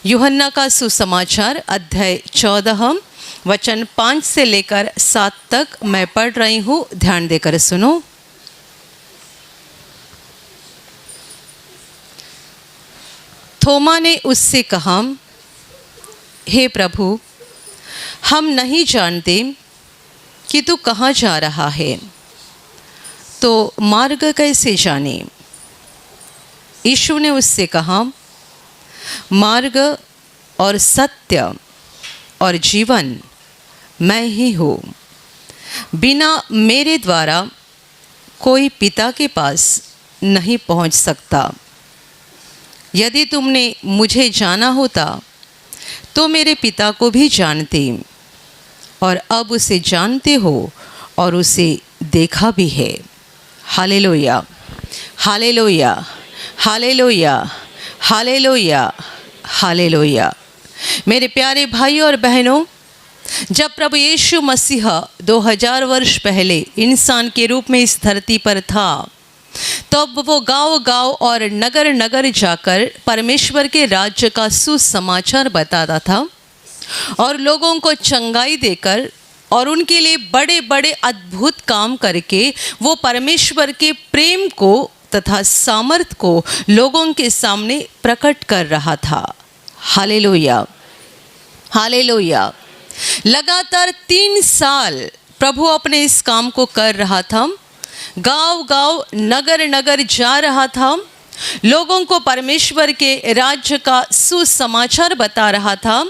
यूहन्ना का सुसमाचार अध्याय 14 वचन 5 से लेकर 7 तक मैं पढ़ रही हूँ, ध्यान देकर सुनो। थोमा ने उससे कहा, हे प्रभु, हम नहीं जानते कि तू कहाँ जा रहा है, तो मार्ग कैसे जाने? यीशु ने उससे कहा, मार्ग और सत्य और जीवन मैं ही हूँ। बिना मेरे द्वारा कोई पिता के पास नहीं पहुँच सकता। यदि तुमने मुझे जाना होता तो मेरे पिता को भी जानते, और अब उसे जानते हो और उसे देखा भी है। Hallelujah, hallelujah, hallelujah, hallelujah, hallelujah. मेरे प्यारे भाइयों और बहनों, जब प्रभु यीशु मसीह 2000 वर्ष पहले इंसान के रूप में इस धरती पर था, तब वो गांव-गांव और नगर-नगर जाकर परमेश्वर के राज्य का सुसमाचार बताता था और लोगों को चंगाई देकर और उनके लिए बड़े-बड़े अद्भुत काम करके वो परमेश्वर के प्रेम को तथा सामर्थ को लोगों के सामने प्रकट कर रहा था। Hallelujah, hallelujah. लगातार 3 साल प्रभु अपने इस काम को कर रहा था। गांव-गांव, नगर-नगर जा रहा था, लोगों को परमेश्वर के राज्य का सुसमाचार बता रहा था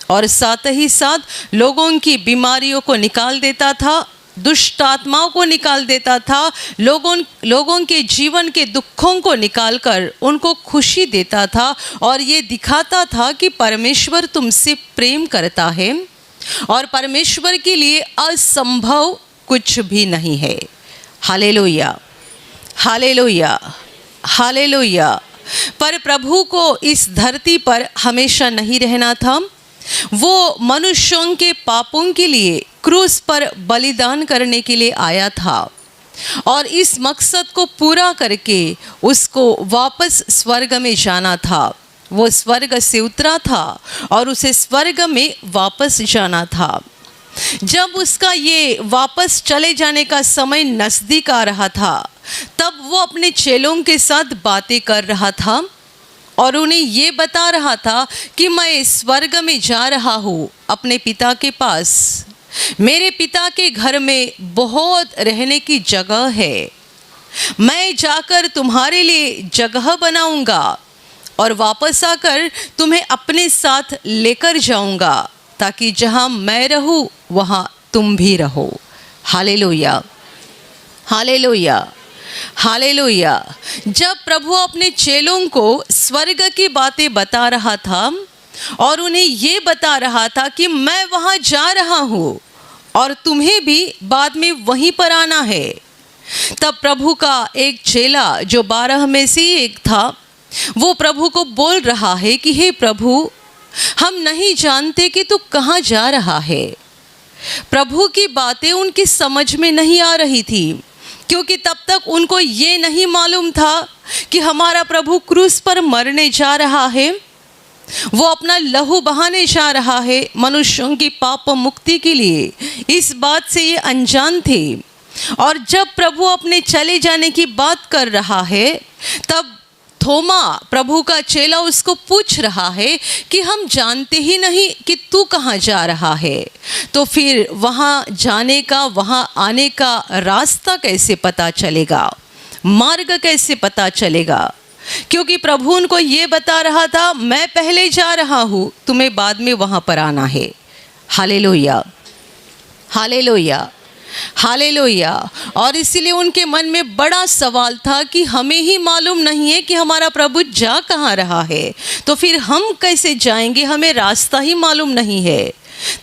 और साथ ही साथ लोगों की बीमारियों को निकाल देता था, दुष्ट आत्माओं को निकाल देता था, लोगों के जीवन के दुखों को निकालकर उनको खुशी देता था और ये दिखाता था कि परमेश्वर तुमसे प्रेम करता है और परमेश्वर के लिए असंभव कुछ भी नहीं है। Hallelujah, hallelujah, hallelujah. पर प्रभु को इस धरती पर हमेशा नहीं रहना था। वो मनुष्यों के पापों के लिए क्रूस पर बलिदान करने के लिए आया था और इस मकसद को पूरा करके उसको वापस स्वर्ग में जाना था। वो स्वर्ग से उतरा था और उसे स्वर्ग में वापस जाना था। जब उसका ये वापस चले जाने का समय नज़दीक आ रहा था, तब वो अपने चेलों के साथ बातें कर रहा था और उन्हें ये बता रहा था कि मैं स्वर्ग में जा रहा हूँ अपने पिता के पास। मेरे पिता के घर में बहुत रहने की जगह है। मैं जाकर तुम्हारे लिए जगह बनाऊंगा और वापस आकर तुम्हें अपने साथ लेकर जाऊंगा, ताकि जहाँ मैं रहूँ वहाँ तुम भी रहो। Hallelujah, hallelujah, hallelujah. जब प्रभु अपने चेलों को स्वर्ग की बातें बता रहा था और उन्हें ये बता रहा था कि मैं वहाँ जा रहा हूँ और तुम्हें भी बाद में वहीं पर आना है, तब प्रभु का एक चेला जो 12 में से एक था, वो प्रभु को बोल रहा है कि हे प्रभु, हम नहीं जानते कि तू कहाँ जा रहा है। प्रभु की बातें उनकी समझ में नहीं आ रही थी, क्योंकि तब तक उनको ये नहीं मालूम था कि हमारा प्रभु क्रूस पर मरने जा रहा है। वो अपना लहू बहाने जा रहा है मनुष्यों की पाप मुक्ति के लिए। इस बात से ये अनजान थे। और जब प्रभु अपने चले जाने की बात कर रहा है, तब थोमा प्रभु का चेला उसको पूछ रहा है कि हम जानते ही नहीं कि तू कहाँ जा रहा है, तो फिर वहाँ जाने का, वहाँ आने का रास्ता कैसे पता चलेगा, मार्ग कैसे पता चलेगा? क्योंकि प्रभु उनको ये बता रहा था, मैं पहले जा रहा हूँ, तुम्हें बाद में वहाँ पर आना है। Hallelujah, hallelujah, hallelujah. और इसीलिए उनके मन में बड़ा सवाल था कि हमें ही मालूम नहीं है कि हमारा प्रभु जा कहाँ रहा है, तो फिर हम कैसे जाएंगे, हमें रास्ता ही मालूम नहीं है।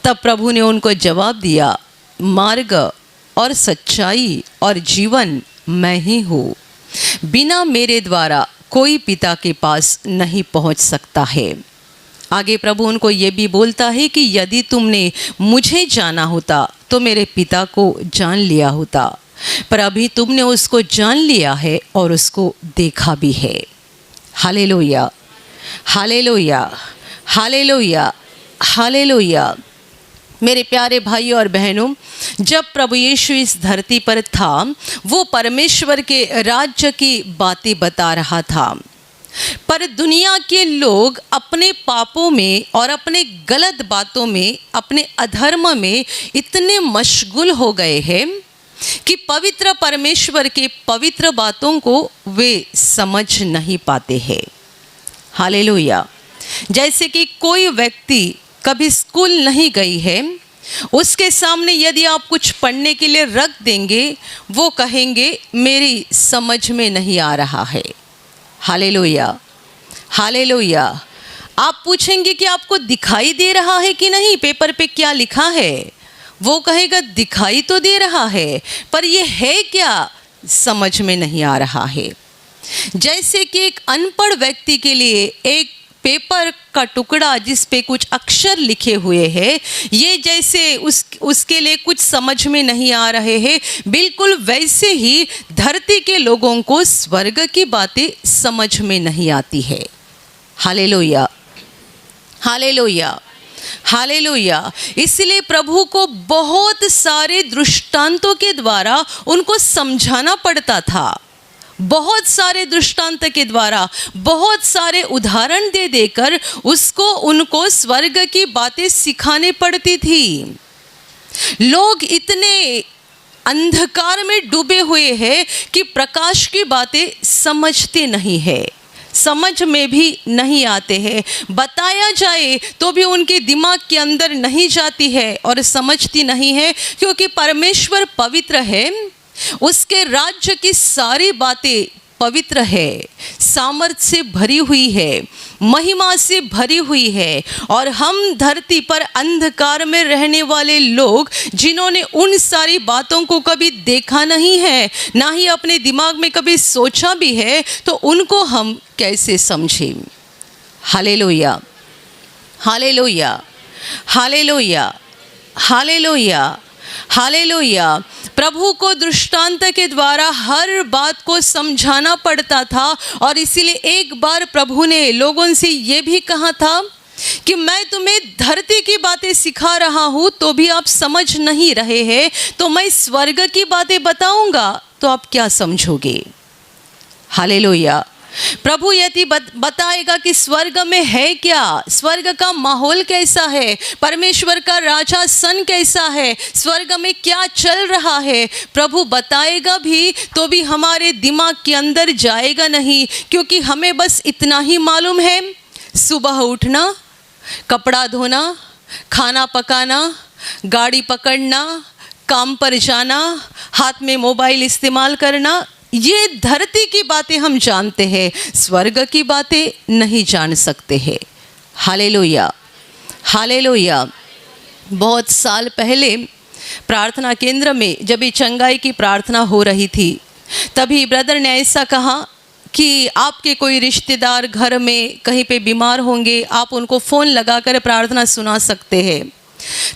तब प्रभु ने उनको जवाब दिया, मार्ग और सच्चाई और जीवन मैं ही हूँ। बिना मेरे द्वारा कोई पिता के पास नहीं पहुँच सकता है। आगे प्रभु उनको ये भी बोलता है कि यदि तुमने मुझे जाना होता तो मेरे पिता को जान लिया होता, पर अभी तुमने उसको जान लिया है और उसको देखा भी है। Hallelujah, hallelujah, hallelujah, hallelujah. मेरे प्यारे भाइयों और बहनों, जब प्रभु यीशु इस धरती पर था, वो परमेश्वर के राज्य की बातें बता रहा था। पर दुनिया के लोग अपने पापों में और अपने गलत बातों में, अपने अधर्म में इतने मशगूल हो गए हैं कि पवित्र परमेश्वर के पवित्र बातों को वे समझ नहीं पाते हैं। हालेलुया। जैसे कि कोई व्यक्ति कभी स्कूल नहीं गई है, उसके सामने यदि आप कुछ पढ़ने के लिए रख देंगे, वो कहेंगे मेरी समझ में नहीं आ रहा है। Hallelujah, hallelujah. आप पूछेंगे कि आपको दिखाई दे रहा है कि नहीं, पेपर पे क्या लिखा है? वो कहेगा दिखाई तो दे रहा है, पर ये है क्या, समझ में नहीं आ रहा है। जैसे कि एक अनपढ़ व्यक्ति के लिए एक पेपर का टुकड़ा जिस पे कुछ अक्षर लिखे हुए हैं, ये जैसे उसके लिए कुछ समझ में नहीं आ रहे हैं, बिल्कुल वैसे ही धरती के लोगों को स्वर्ग की बातें समझ में नहीं आती है। Hallelujah, hallelujah, hallelujah. इसलिए प्रभु को बहुत सारे दृष्टांतों के द्वारा उनको समझाना पड़ता था। बहुत सारे दृष्टांत के द्वारा, बहुत सारे उदाहरण दे देकर उनको स्वर्ग की बातें सिखाने पड़ती थी। लोग इतने अंधकार में डूबे हुए हैं कि प्रकाश की बातें समझते नहीं है, समझ में भी नहीं आते हैं। बताया जाए तो भी उनके दिमाग के अंदर नहीं जाती है और समझती नहीं है, क्योंकि परमेश्वर पवित्र है। उसके राज्य की सारी बातें पवित्र है, सामर्थ्य से भरी हुई है, महिमा से भरी हुई है। और हम धरती पर अंधकार में रहने वाले लोग, जिन्होंने उन सारी बातों को कभी देखा नहीं है, ना ही अपने दिमाग में कभी सोचा भी है, तो उनको हम कैसे समझें? Hallelujah, hallelujah, hallelujah, hallelujah, hallelujah. प्रभु को दृष्टांत के द्वारा हर बात को समझाना पड़ता था, और इसीलिए एक बार प्रभु ने लोगों से ये भी कहा था कि मैं तुम्हें धरती की बातें सिखा रहा हूँ तो भी आप समझ नहीं रहे हैं, तो मैं स्वर्ग की बातें बताऊंगा तो आप क्या समझोगे? हालेलुया। प्रभु यदि बताएगा कि स्वर्ग में है क्या, स्वर्ग का माहौल कैसा है, परमेश्वर का राजा सन कैसा है, स्वर्ग में क्या चल रहा है, प्रभु बताएगा भी तो भी हमारे दिमाग के अंदर जाएगा नहीं, क्योंकि हमें बस इतना ही मालूम है, सुबह उठना, कपड़ा धोना, खाना पकाना, गाड़ी पकड़ना, काम पर जाना, हाथ में मोबाइल इस्तेमाल करना, ये धरती की बातें हम जानते हैं, स्वर्ग की बातें नहीं जान सकते हैं। Hallelujah, hallelujah. बहुत साल पहले प्रार्थना केंद्र में जब ये चंगाई की प्रार्थना हो रही थी, तभी ब्रदर ने ऐसा कहा कि आपके कोई रिश्तेदार घर में कहीं पे बीमार होंगे, आप उनको फ़ोन लगाकर प्रार्थना सुना सकते हैं।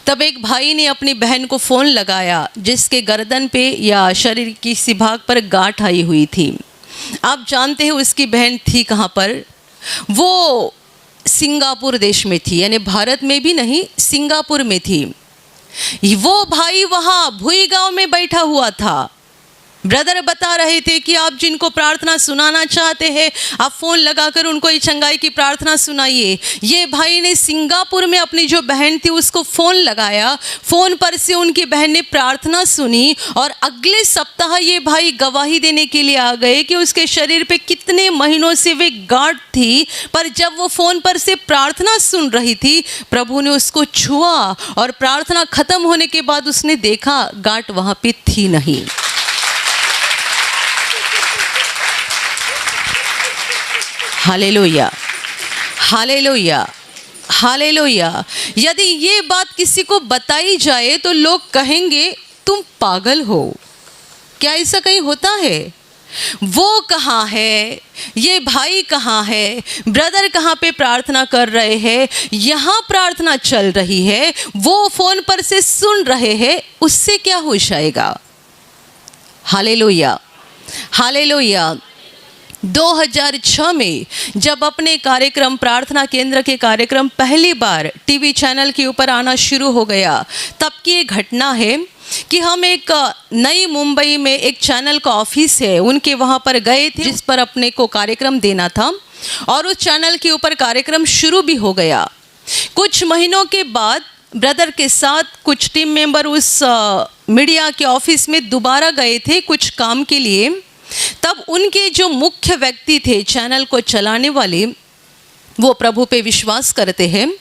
तब एक भाई ने अपनी बहन को फ़ोन लगाया, जिसके गर्दन पे या शरीर की किसी भाग पर गांठ आई हुई थी। आप जानते हैं उसकी बहन थी कहाँ पर? वो सिंगापुर देश में थी, यानी भारत में भी नहीं, सिंगापुर में थी। वो भाई वहाँ भुई गांव में बैठा हुआ था। ब्रदर बता रहे थे कि आप जिनको प्रार्थना सुनाना चाहते हैं, आप फ़ोन लगाकर उनको ये चंगाई की प्रार्थना सुनाइए। ये भाई ने सिंगापुर में अपनी जो बहन थी उसको फ़ोन लगाया, फ़ोन पर से उनकी बहन ने प्रार्थना सुनी, और अगले सप्ताह ये भाई गवाही देने के लिए आ गए कि उसके शरीर पे कितने महीनों से वे गांठ थी, पर जब वो फ़ोन पर से प्रार्थना सुन रही थी, प्रभु ने उसको छुआ और प्रार्थना ख़त्म होने के बाद उसने देखा गांठ वहाँ पे थी नहीं। Hallelujah, hallelujah, hallelujah. यदि ये बात किसी को बताई जाए तो लोग कहेंगे तुम पागल हो, क्या ऐसा कहीं होता है? वो कहाँ है, ये भाई कहाँ है, ब्रदर कहाँ पे प्रार्थना कर रहे हैं, यहाँ प्रार्थना चल रही है, वो फ़ोन पर से सुन रहे हैं, उससे क्या हो जाएगा? Hallelujah, hallelujah. 2006 में जब अपने कार्यक्रम प्रार्थना केंद्र के कार्यक्रम पहली बार टीवी चैनल के ऊपर आना शुरू हो गया, तब की ये घटना है कि हम एक नई मुंबई में एक चैनल का ऑफिस है उनके वहाँ पर गए थे, जिस पर अपने को कार्यक्रम देना था और उस चैनल के ऊपर कार्यक्रम शुरू भी हो गया। कुछ महीनों के बाद ब्रदर के साथ कुछ टीम मेंबर उस मीडिया के ऑफिस में दोबारा गए थे कुछ काम के लिए। तब उनके जो मुख्य व्यक्ति थे चैनल को चलाने वाले, वो प्रभु पे विश्वास करते हैं।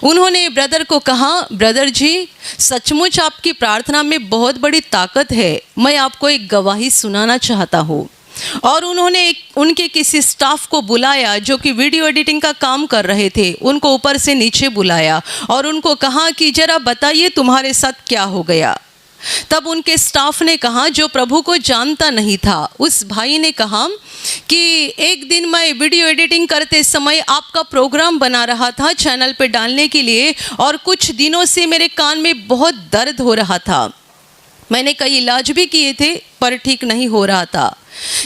उन्होंने ब्रदर को कहा, ब्रदर जी सचमुच आपकी प्रार्थना में बहुत बड़ी ताकत है, मैं आपको एक गवाही सुनाना चाहता हूँ। और उन्होंने उनके किसी स्टाफ को बुलाया जो कि वीडियो एडिटिंग का काम कर रहे थे, उनको ऊपर से नीचे बुलाया और उनको कहा कि जरा बताइए तुम्हारे साथ क्या हो गया। तब उनके स्टाफ ने कहा, जो प्रभु को जानता नहीं था, उस भाई ने कहा कि एक दिन मैं वीडियो एडिटिंग करते समय आपका प्रोग्राम बना रहा था चैनल पे डालने के लिए और कुछ दिनों से मेरे कान में बहुत दर्द हो रहा था। मैंने कई इलाज भी किए थे पर ठीक नहीं हो रहा था।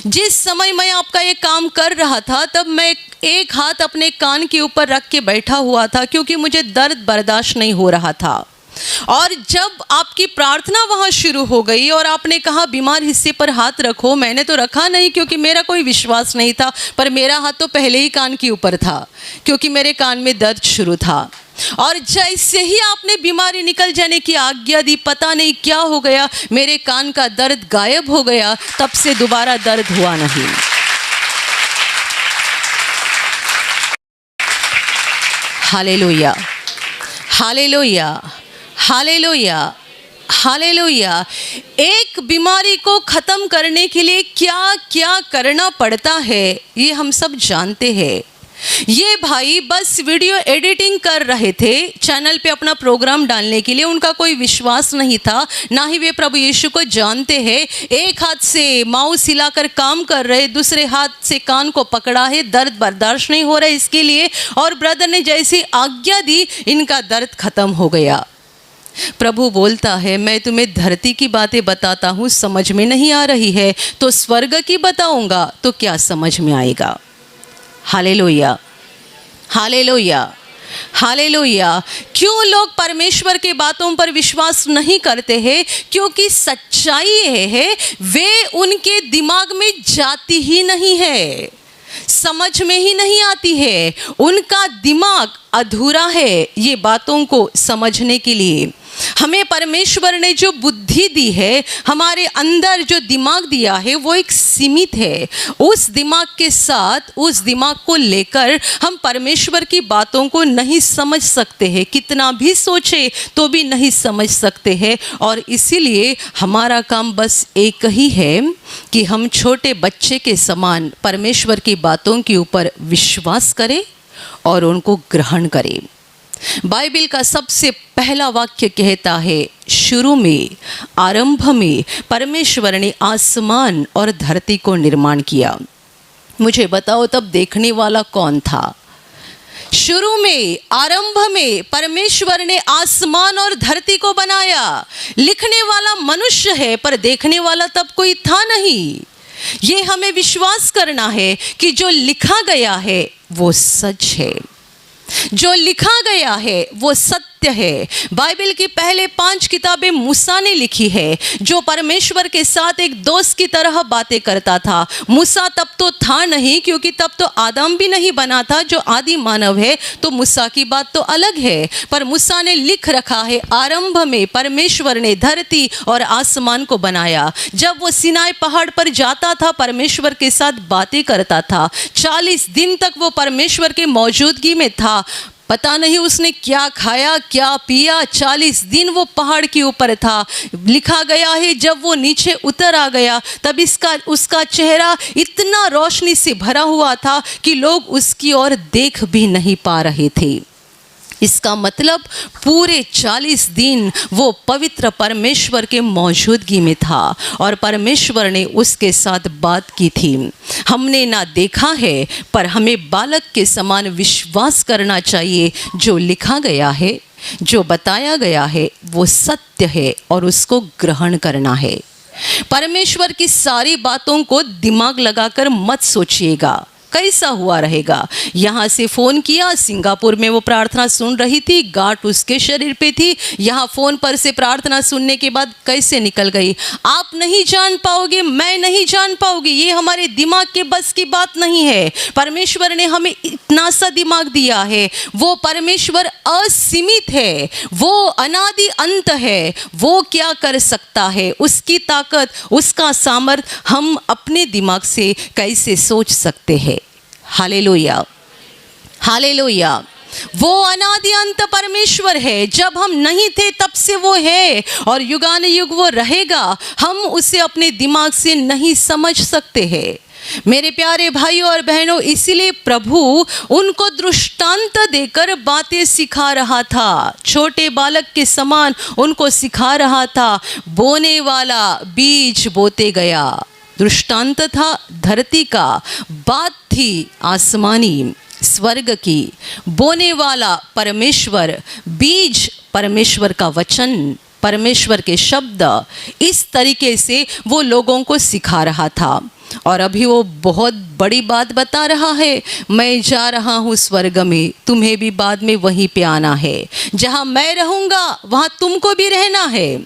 जिस समय मैं आपका ये काम कर रहा था तब मैं एक हाथ अपने कान के ऊपर रख के बैठा हुआ था क्योंकि मुझे दर्द बर्दाश्त नहीं हो रहा था। और जब आपकी प्रार्थना वहाँ शुरू हो गई और आपने कहा बीमार हिस्से पर हाथ रखो, मैंने तो रखा नहीं क्योंकि मेरा कोई विश्वास नहीं था, पर मेरा हाथ तो पहले ही कान के ऊपर था क्योंकि मेरे कान में दर्द शुरू था। और जैसे ही आपने बीमारी निकल जाने की आज्ञा दी, पता नहीं क्या हो गया, मेरे कान का दर्द गायब हो गया। तब से दोबारा दर्द हुआ नहीं। Hallelujah, hallelujah, hallelujah, hallelujah. एक बीमारी को ख़त्म करने के लिए क्या क्या करना पड़ता है ये हम सब जानते हैं। ये भाई बस वीडियो एडिटिंग कर रहे थे चैनल पे अपना प्रोग्राम डालने के लिए, उनका कोई विश्वास नहीं था, ना ही वे प्रभु यीशु को जानते हैं। एक हाथ से माउस हिलाकर काम कर रहे, दूसरे हाथ से कान को पकड़ा है, दर्द बर्दाश्त नहीं हो रहा है इसके लिए। और ब्रदर ने जैसी आज्ञा दी, इनका दर्द खत्म हो गया। प्रभु बोलता है, मैं तुम्हें धरती की बातें बताता हूँ, समझ में नहीं आ रही है तो स्वर्ग की बताऊंगा तो क्या समझ में आएगा। Hallelujah, hallelujah, hallelujah. क्यों लोग परमेश्वर के बातों पर विश्वास नहीं करते हैं? क्योंकि सच्चाई ये है, वे उनके दिमाग में जाती ही नहीं है, समझ में ही नहीं आती है। उनका दिमाग अधूरा है ये बातों को समझने के लिए। हमें परमेश्वर ने जो बुद्धि दी है, हमारे अंदर जो दिमाग दिया है, वो एक सीमित है। उस दिमाग के साथ, उस दिमाग को लेकर हम परमेश्वर की बातों को नहीं समझ सकते हैं, कितना भी सोचे तो भी नहीं समझ सकते हैं। और इसीलिए हमारा काम बस एक ही है कि हम छोटे बच्चे के समान परमेश्वर की बातों के ऊपर विश्वास करें और उनको ग्रहण करें। बाइबल का सबसे पहला वाक्य कहता है, शुरू में, आरंभ में परमेश्वर ने आसमान और धरती को निर्माण किया। मुझे बताओ तब देखने वाला कौन था? शुरू में, आरंभ में परमेश्वर ने आसमान और धरती को बनाया। लिखने वाला मनुष्य है पर देखने वाला तब कोई था नहीं। ये हमें विश्वास करना है कि जो लिखा गया है वो सच है, जो लिखा गया है वो सत्य है। बाइबल की पहले 5 किताबें मूसा ने लिखी है, जो परमेश्वर के साथ एक दोस्त की तरह बातें करता था। मूसा तब तो था नहीं, क्योंकि तब तो आदम भी नहीं बना था जो आदि मानव है, तो मूसा की बात तो अलग है। पर मूसा ने लिख रखा है, आरंभ में परमेश्वर ने धरती और आसमान को बनाया। जब वो सिनाई पहाड़ पर जाता था, परमेश्वर के साथ बातें करता था। 40 दिन तक वो परमेश्वर के मौजूदगी में था। पता नहीं उसने क्या खाया क्या पिया, 40 दिन वो पहाड़ के ऊपर था। लिखा गया है जब वो नीचे उतर आ गया तब उसका चेहरा इतना रोशनी से भरा हुआ था कि लोग उसकी ओर देख भी नहीं पा रहे थे। इसका मतलब पूरे 40 दिन वो पवित्र परमेश्वर के मौजूदगी में था और परमेश्वर ने उसके साथ बात की थी। हमने ना देखा है पर हमें बालक के समान विश्वास करना चाहिए। जो लिखा गया है, जो बताया गया है वो सत्य है और उसको ग्रहण करना है। परमेश्वर की सारी बातों को दिमाग लगाकर मत सोचिएगा कैसा हुआ रहेगा। यहाँ से फ़ोन किया, सिंगापुर में वो प्रार्थना सुन रही थी, गांठ उसके शरीर पे थी, यहाँ फ़ोन पर से प्रार्थना सुनने के बाद कैसे निकल गई, आप नहीं जान पाओगे, मैं नहीं जान पाऊंगी। ये हमारे दिमाग के बस की बात नहीं है। परमेश्वर ने हमें इतना सा दिमाग दिया है। वो परमेश्वर असीमित है, वो अनादि अंत है। वो क्या कर सकता है, उसकी ताकत, उसका सामर्थ हम अपने दिमाग से कैसे सोच सकते हैं। Hallelujah, hallelujah. वो अनादि अंत परमेश्वर है। जब हम नहीं थे तब से वो है और युगानुयुग वो रहेगा। हम उसे अपने दिमाग से नहीं समझ सकते हैं। मेरे प्यारे भाइयों और बहनों, इसीलिए प्रभु उनको दृष्टांत देकर बातें सिखा रहा था। छोटे बालक के समान उनको सिखा रहा था। बोने वाला बीज बोते गया, दृष्टांत था धरती का, बात थी आसमानी स्वर्ग की। बोने वाला परमेश्वर, बीज परमेश्वर का वचन, परमेश्वर के शब्द। इस तरीके से वो लोगों को सिखा रहा था। और अभी वो बहुत बड़ी बात बता रहा है, मैं जा रहा हूँ स्वर्ग में, तुम्हें भी बाद में वहीं पे आना है। जहाँ मैं रहूँगा वहाँ तुमको भी रहना है।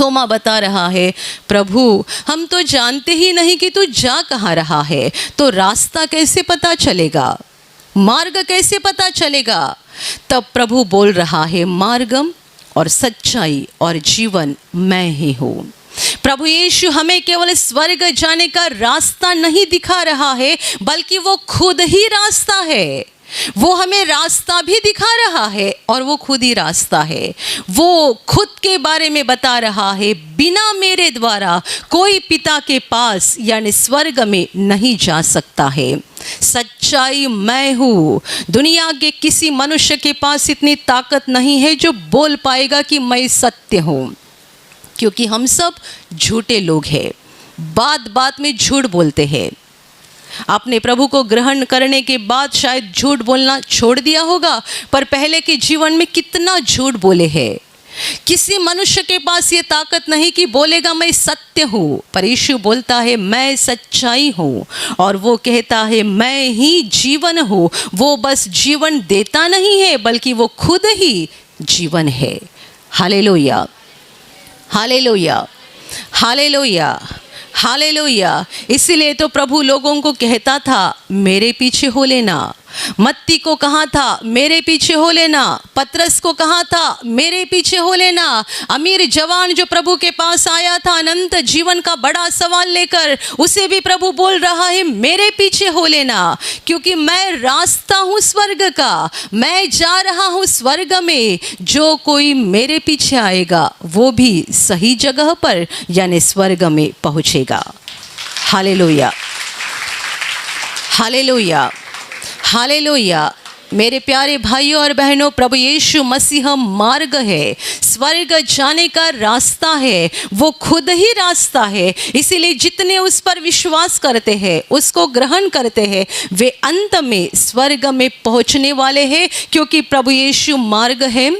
थोमा बता रहा है, प्रभु हम तो जानते ही नहीं कि तू जा कहाँ रहा है, तो रास्ता कैसे पता चलेगा, मार्ग कैसे पता चलेगा। तब प्रभु बोल रहा है, मार्गम और सच्चाई और जीवन मैं ही हूँ। प्रभु यीशु हमें केवल स्वर्ग जाने का रास्ता नहीं दिखा रहा है, बल्कि वो खुद ही रास्ता है। वो हमें रास्ता भी दिखा रहा है और वो खुद ही रास्ता है। वो खुद के बारे में बता रहा है, बिना मेरे द्वारा कोई पिता के पास यानी स्वर्ग में नहीं जा सकता है। सच्चाई मैं हूँ। दुनिया के किसी मनुष्य के पास इतनी ताकत नहीं है जो बोल पाएगा कि मैं सत्य हूँ, क्योंकि हम सब झूठे लोग हैं, बात बात में झूठ बोलते हैं। आपने प्रभु को ग्रहण करने के बाद शायद झूठ बोलना छोड़ दिया होगा, पर पहले के जीवन में कितना झूठ बोले हैं। किसी मनुष्य के पास ये ताकत नहीं कि बोलेगा मैं सत्य हूँ, पर यीशु बोलता है मैं सच्चाई हूँ, और वो कहता है मैं ही जीवन हूँ। वो बस जीवन देता नहीं है, बल्कि वो खुद ही जीवन है। Hallelujah, hallelujah, hallelujah, hallelujah. इसीलिए तो प्रभु लोगों को कहता था मेरे पीछे हो लेना। मत्ती को कहा था मेरे पीछे हो लेना। पतरस को कहा था मेरे पीछे हो लेना। अमीर जवान जो प्रभु के पास आया था अनंत जीवन का बड़ा सवाल लेकर, उसे भी प्रभु बोल रहा है मेरे पीछे हो लेना, क्योंकि मैं रास्ता हूँ स्वर्ग का। मैं जा रहा हूँ स्वर्ग में। जो कोई मेरे पीछे आएगा वो भी सही जगह पर यानी स्वर्ग में पहुँचेगा। Hallelujah, hallelujah, hallelujah. मेरे प्यारे भाइयों और बहनों, प्रभु यीशु मसीह मार्ग है, स्वर्ग जाने का रास्ता है। वो खुद ही रास्ता है। इसीलिए जितने उस पर विश्वास करते हैं, उसको ग्रहण करते हैं, वे अंत में स्वर्ग में पहुंचने वाले हैं, क्योंकि प्रभु यीशु मार्ग है,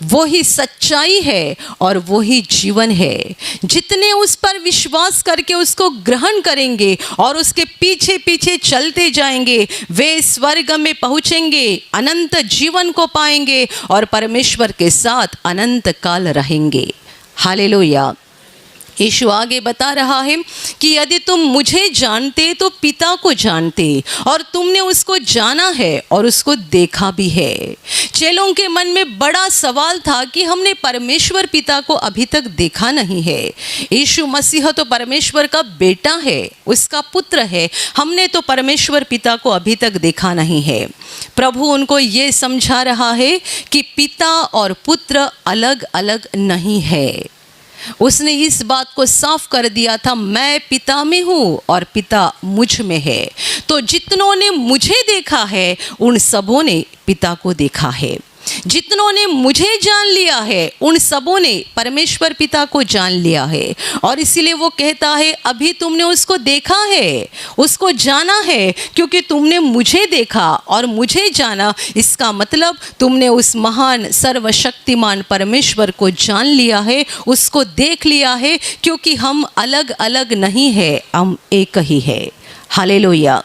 वो ही सच्चाई है और वो ही जीवन है। जितने उस पर विश्वास करके उसको ग्रहण करेंगे और उसके पीछे पीछे चलते जाएंगे, वे स्वर्ग में पहुंचेंगे, अनंत जीवन को पाएंगे और परमेश्वर के साथ अनंत काल रहेंगे। हालेलुया। यीशु आगे बता रहा है कि यदि तुम मुझे जानते तो पिता को जानते, और तुमने उसको जाना है और उसको देखा भी है। चेलों के मन में बड़ा सवाल था कि हमने परमेश्वर पिता को अभी तक देखा नहीं है। यीशु मसीह तो परमेश्वर का बेटा है, उसका पुत्र है, हमने तो परमेश्वर पिता को अभी तक देखा नहीं है। प्रभु उनको ये समझा रहा है कि पिता और पुत्र अलग अलग नहीं है। उसने इस बात को साफ कर दिया था, मैं पिता में हूँ और पिता मुझ में है। तो जितनों ने मुझे देखा है उन सबों ने पिता को देखा है। जितनों ने मुझे जान लिया है उन सबों ने परमेश्वर पिता को जान लिया है। और इसीलिए वो कहता है अभी तुमने उसको देखा है, उसको जाना है, क्योंकि तुमने मुझे देखा और मुझे जाना। इसका मतलब तुमने उस महान सर्वशक्तिमान परमेश्वर को जान लिया है, उसको देख लिया है, क्योंकि हम अलग अलग नहीं है, हम एक ही है। हालेलुया।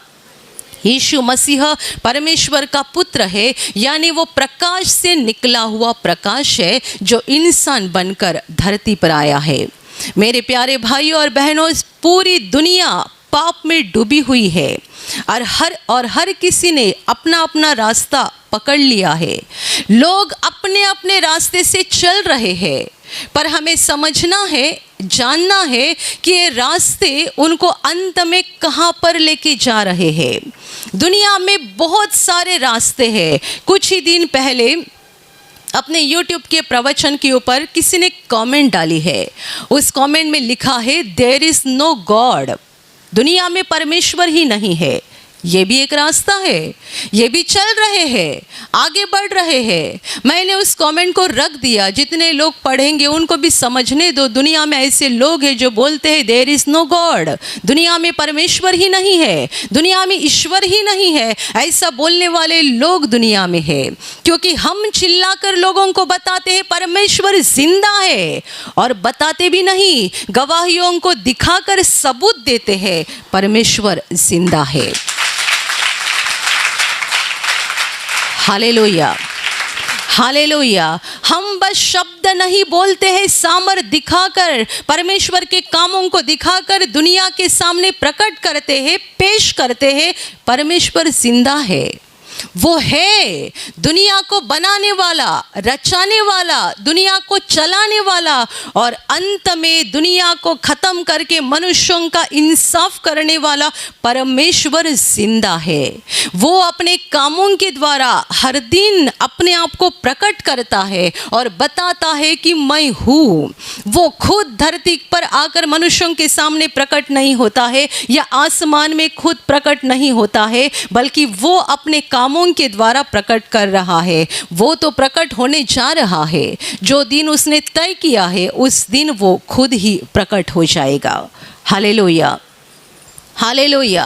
यीशु मसीह परमेश्वर का पुत्र है, यानी वो प्रकाश से निकला हुआ प्रकाश है जो इंसान बनकर धरती पर आया है। मेरे प्यारे भाइयों और बहनों, पूरी दुनिया पाप में डूबी हुई है और हर किसी ने अपना अपना रास्ता पकड़ लिया है। लोग अपने अपने रास्ते से चल रहे हैं, पर हमें समझना है, जानना है कि ये रास्ते उनको अंत में कहाँ पर लेके जा रहे हैं। दुनिया में बहुत सारे रास्ते हैं। कुछ ही दिन पहले अपने YouTube के प्रवचन के ऊपर किसी ने कमेंट डाली है। उस कमेंट में लिखा है देयर इज नो गॉड। दुनिया में परमेश्वर ही नहीं है। ये भी एक रास्ता है, ये भी चल रहे हैं, आगे बढ़ रहे हैं। मैंने उस कमेंट को रख दिया, जितने लोग पढ़ेंगे उनको भी समझने दो। दुनिया में ऐसे लोग हैं जो बोलते हैं देयर इज नो गॉड, दुनिया में परमेश्वर ही नहीं है, दुनिया में ईश्वर ही नहीं है। ऐसा बोलने वाले लोग दुनिया में है, क्योंकि हम चिल्लाकर लोगों को बताते हैं परमेश्वर जिंदा है, और बताते भी नहीं, गवाहियों को दिखाकर सबूत देते हैं परमेश्वर जिंदा है। Hallelujah, hallelujah. हम बस शब्द नहीं बोलते हैं, सामर्थ दिखाकर, परमेश्वर के कामों को दिखाकर दुनिया के सामने प्रकट करते हैं, पेश करते हैं। परमेश्वर जिंदा है, वो है दुनिया को बनाने वाला, रचाने वाला, दुनिया को चलाने वाला, और अंत में दुनिया को खत्म करके मनुष्यों का इंसाफ करने वाला परमेश्वर जिंदा है। वो अपने कामों के द्वारा हर दिन अपने आप को प्रकट करता है और बताता है कि मैं हूँ। वो खुद धरती पर आकर मनुष्यों के सामने प्रकट नहीं होता है, या आसमान में खुद प्रकट नहीं होता है, बल्कि वो अपने कामों के द्वारा प्रकट कर रहा है। वो तो प्रकट होने जा रहा है। जो दिन उसने तय किया है उस दिन वो खुद ही प्रकट हो जाएगा। Hallelujah, hallelujah.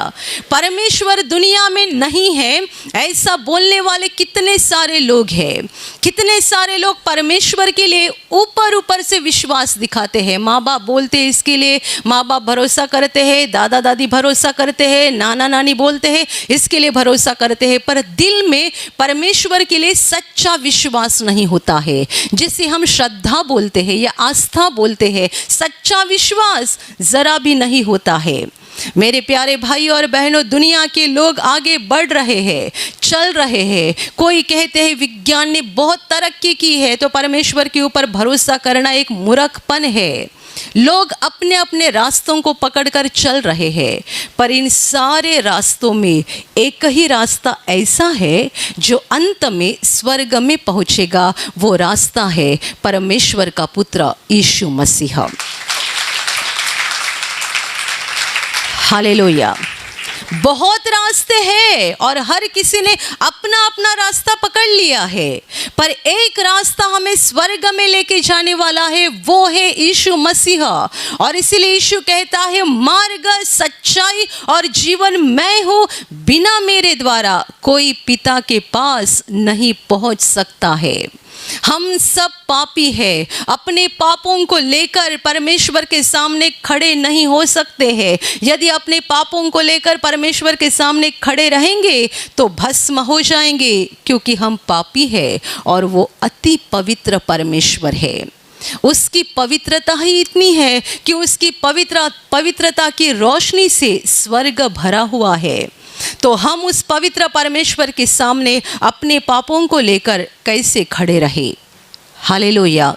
परमेश्वर दुनिया में नहीं है, ऐसा बोलने वाले कितने सारे लोग हैं। कितने सारे लोग परमेश्वर के लिए ऊपर ऊपर से विश्वास दिखाते हैं। माँ बाप बोलते हैं इसके लिए, माँ बाप भरोसा करते हैं, दादा दादी भरोसा करते हैं, नाना नानी बोलते हैं इसके लिए भरोसा करते हैं, पर दिल में परमेश्वर के लिए सच्चा विश्वास नहीं होता है। जिसे हम श्रद्धा बोलते हैं या आस्था बोलते हैं, सच्चा विश्वास जरा भी नहीं होता है। मेरे प्यारे भाई और बहनों, दुनिया के लोग आगे बढ़ रहे हैं, चल रहे हैं। कोई कहते हैं विज्ञान ने बहुत तरक्की की है, तो परमेश्वर के ऊपर भरोसा करना एक मूर्खपन है। लोग अपने अपने रास्तों को पकड़कर चल रहे हैं, पर इन सारे रास्तों में एक ही रास्ता ऐसा है जो अंत में स्वर्ग में पहुंचेगा। वो रास्ता है परमेश्वर का पुत्र यीशु मसीह। हालेलुया। बहुत रास्ते हैं और हर किसी ने अपना अपना रास्ता पकड़ लिया है, पर एक रास्ता हमें स्वर्ग में लेके जाने वाला है, वो है यीशु मसीह। और इसीलिए यीशु कहता है मार्ग, सच्चाई और जीवन मैं हूँ, बिना मेरे द्वारा कोई पिता के पास नहीं पहुँच सकता है। हम सब पापी हैं, अपने पापों को लेकर परमेश्वर के सामने खड़े नहीं हो सकते हैं। यदि अपने पापों को लेकर परमेश्वर के सामने खड़े रहेंगे तो भस्म हो जाएंगे, क्योंकि हम पापी हैं और वो अति पवित्र परमेश्वर है। उसकी पवित्रता ही इतनी है कि उसकी पवित्रता की रोशनी से स्वर्ग भरा हुआ है। तो हम उस पवित्र परमेश्वर के सामने अपने पापों को लेकर कैसे खड़े रहे। हालेलुया।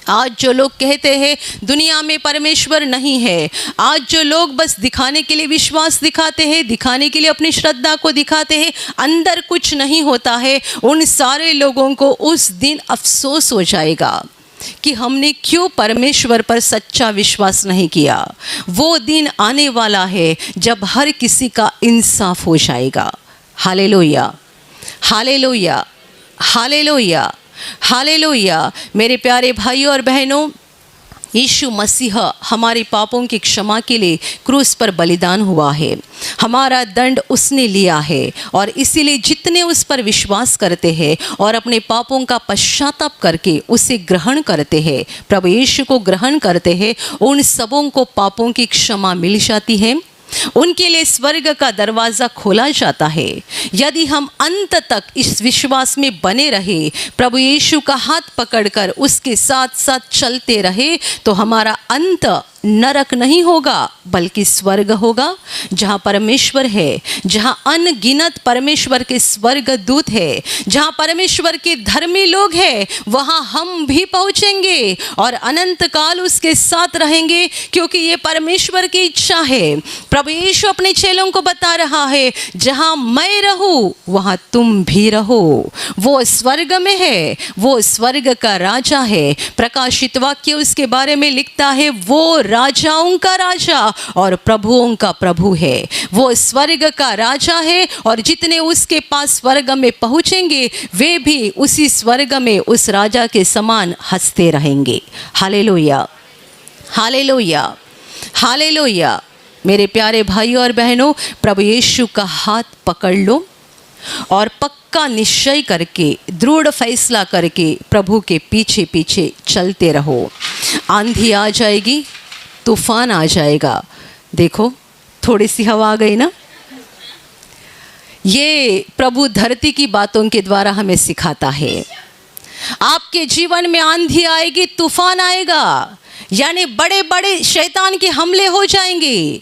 आज जो लोग कहते हैं दुनिया में परमेश्वर नहीं है, आज जो लोग बस दिखाने के लिए विश्वास दिखाते हैं, दिखाने के लिए अपनी श्रद्धा को दिखाते हैं, अंदर कुछ नहीं होता है, उन सारे लोगों को उस दिन अफसोस हो जाएगा कि हमने क्यों परमेश्वर पर सच्चा विश्वास नहीं किया। वो दिन आने वाला है जब हर किसी का इंसाफ हो जाएगा। Hallelujah, hallelujah. Hallelujah, hallelujah. मेरे प्यारे भाइयों और बहनों, यीशु मसीह हमारे पापों की क्षमा के लिए क्रूस पर बलिदान हुआ है। हमारा दंड उसने लिया है और इसीलिए जितने उस पर विश्वास करते हैं और अपने पापों का पश्चाताप करके उसे ग्रहण करते हैं, प्रभु यीशु को ग्रहण करते हैं, उन सबों को पापों की क्षमा मिल जाती है। उनके लिए स्वर्ग का दरवाज़ा खोला जाता है। यदि हम अंत तक इस विश्वास में बने रहे, प्रभु यीशु का हाथ पकड़कर उसके साथ साथ चलते रहे, तो हमारा अंत नरक नहीं होगा बल्कि स्वर्ग होगा, जहाँ परमेश्वर है, जहाँ अनगिनत परमेश्वर के स्वर्ग दूत है, जहाँ परमेश्वर के धर्मी लोग हैं, वहाँ हम भी पहुँचेंगे और अनंत काल उसके साथ रहेंगे, क्योंकि ये परमेश्वर की इच्छा है। प्रभु यीशु अपने चेलों को बता रहा है, जहाँ मैं रहूँ वहाँ तुम भी रहो। वो स्वर्ग में है, वो स्वर्ग का राजा है। प्रकाशित वाक्य उसके बारे में लिखता है, वो राजाओं का राजा और प्रभुओं का प्रभु है। वो स्वर्ग का राजा है और जितने उसके पास स्वर्ग में पहुँचेंगे वे भी उसी स्वर्ग में उस राजा के समान हंसते रहेंगे। Hallelujah, hallelujah, hallelujah. मेरे प्यारे भाइयों और बहनों, प्रभु यीशु का हाथ पकड़ लो और पक्का निश्चय करके, दृढ़ फैसला करके प्रभु के पीछे पीछे चलते रहो। आंधी आ जाएगी, तूफान आ जाएगा। देखो थोड़ी सी हवा आ गई ना। ये प्रभु धरती की बातों के द्वारा हमें सिखाता है। आपके जीवन में आंधी आएगी, तूफान आएगा, यानी बड़े बड़े शैतान के हमले हो जाएंगे।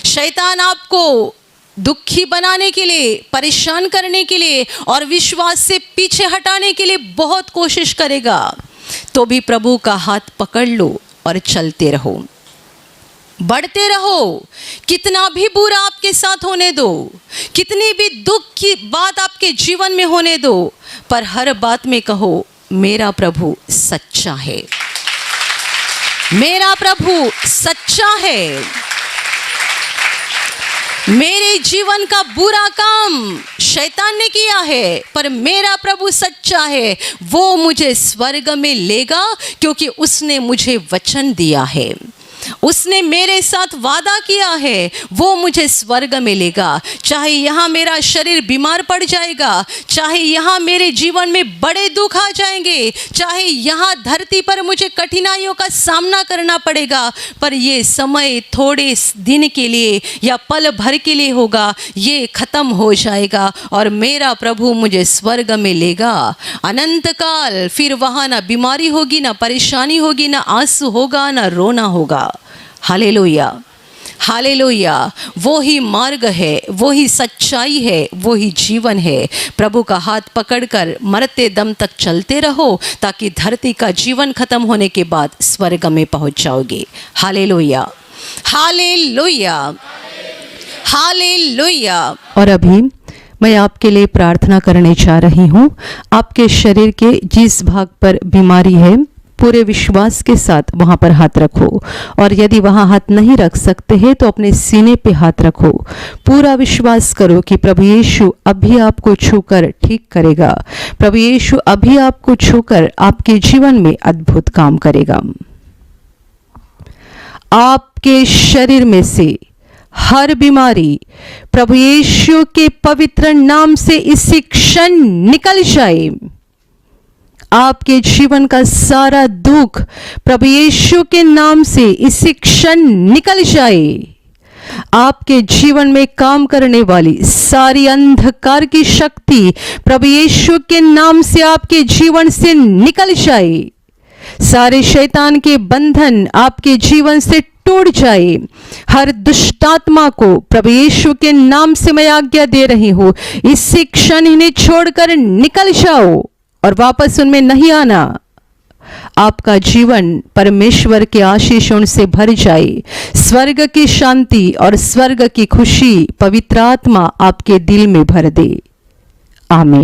शैतान आपको दुखी बनाने के लिए, परेशान करने के लिए और विश्वास से पीछे हटाने के लिए बहुत कोशिश करेगा। तो भी प्रभु का हाथ पकड़ लो और चलते रहो, बढ़ते रहो। कितना भी बुरा आपके साथ होने दो, कितनी भी दुख की बात आपके जीवन में होने दो, पर हर बात में कहो, मेरा प्रभु सच्चा है, मेरा प्रभु सच्चा है। मेरे जीवन का बुरा काम शैतान ने किया है, पर मेरा प्रभु सच्चा है। वो मुझे स्वर्ग में लेगा, क्योंकि उसने मुझे वचन दिया है, उसने मेरे साथ वादा किया है। वो मुझे स्वर्ग में लेगा। चाहे यहाँ मेरा शरीर बीमार पड़ जाएगा, चाहे यहाँ मेरे जीवन में बड़े दुख आ जाएंगे, चाहे यहाँ धरती पर मुझे कठिनाइयों का सामना करना पड़ेगा, पर ये समय थोड़े दिन के लिए या पल भर के लिए होगा, ये ख़त्म हो जाएगा और मेरा प्रभु मुझे स्वर्ग में लेगा। अनंत काल फिर वहाँ ना बीमारी होगी, ना परेशानी होगी, ना आंसू होगा, ना रोना होगा। Hallelujah, hallelujah. वो ही मार्ग है, वो ही सच्चाई है, वो ही जीवन है। प्रभु का हाथ पकड़कर मरते दम तक चलते रहो, ताकि धरती का जीवन खत्म होने के बाद स्वर्ग में पहुंच जाओगे। Hallelujah, hallelujah, hallelujah. और अभी मैं आपके लिए प्रार्थना करने जा रही हूँ। आपके शरीर के जिस भाग पर बीमारी है, पूरे विश्वास के साथ वहाँ पर हाथ रखो, और यदि वहाँ हाथ नहीं रख सकते हैं तो अपने सीने पे हाथ रखो। पूरा विश्वास करो कि प्रभु यीशु अभी आपको छूकर ठीक करेगा। प्रभु यीशु अभी आपको छूकर आपके जीवन में अद्भुत काम करेगा। आपके शरीर में से हर बीमारी प्रभु यीशु के पवित्र नाम से इसी क्षण निकल जाए। आपके जीवन का सारा दुख प्रभु यीशु के नाम से इसी क्षण निकल जाए। आपके जीवन में काम करने वाली सारी अंधकार की शक्ति प्रभु यीशु के नाम से आपके जीवन से निकल जाए। सारे शैतान के बंधन आपके जीवन से टूट जाए। हर दुष्टात्मा को प्रभु यीशु के नाम से मैं आज्ञा दे रही हूँ, इसी क्षण इन्हें छोड़कर निकल जाओ और वापस उनमें नहीं आना। आपका जीवन परमेश्वर के आशीषों से भर जाए। स्वर्ग की शांति और स्वर्ग की खुशी पवित्र आत्मा आपके दिल में भर दे। आमीन।